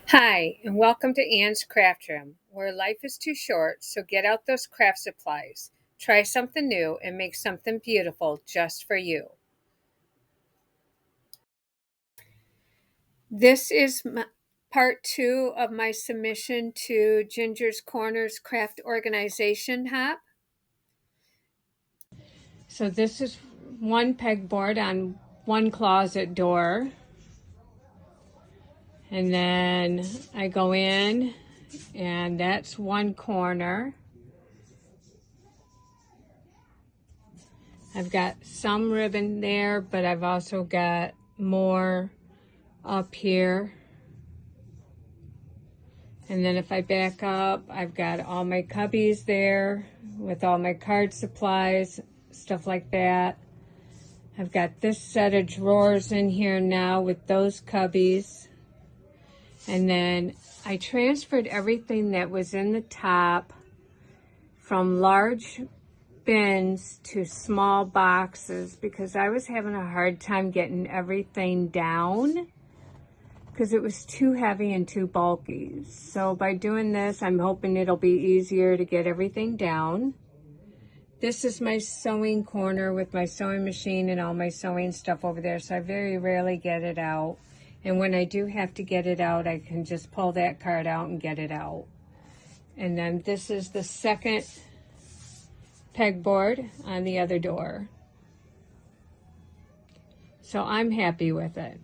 Hi, and welcome to Anne's Craft Room, where life is too short, so get out those craft supplies. Try something new and make something beautiful just for you. This is part two of my submission to Ginger's Corners Craft Organization Hop. So this is one pegboard on one closet door. And then I go in, and that's one corner. I've got some ribbon there, but I've also got more up here. And then if I back up, I've got all my cubbies there with all my card supplies, stuff like that. I've got this set of drawers in here now with those cubbies. And then I transferred everything that was in the top from large bins to small boxes because I was having a hard time getting everything down because it was too heavy and too bulky. So by doing this, I'm hoping it'll be easier to get everything down. This is my sewing corner with my sewing machine and all my sewing stuff over there, so I very rarely get it out. And when I do have to get it out, I can just pull that card out and get it out. And then this is the second pegboard on the other door. So I'm happy with it.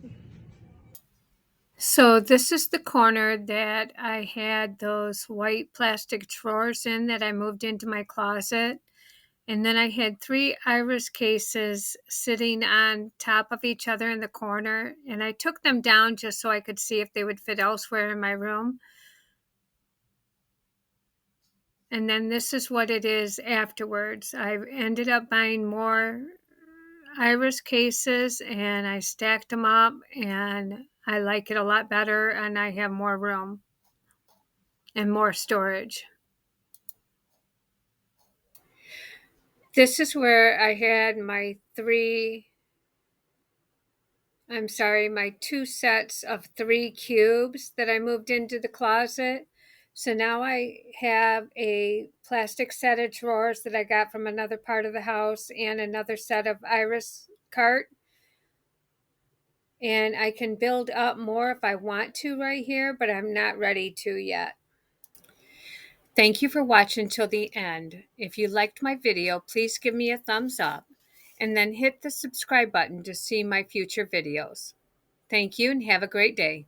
So this is the corner that I had those white plastic drawers in that I moved into my closet. And then I had 3 iris cases sitting on top of each other in the corner. And I took them down just so I could see if they would fit elsewhere in my room. And then this is what it is afterwards. I've ended up buying more iris cases and I stacked them up and I like it a lot better and I have more room and more storage. This is where I had my my 2 sets of 3 cubes that I moved into the closet. So now I have a plastic set of drawers that I got from another part of the house and another set of iris cart. And I can build up more if I want to right here, but I'm not ready to yet. Thank you for watching till the end. If you liked my video, please give me a thumbs up and then hit the subscribe button to see my future videos. Thank you and have a great day.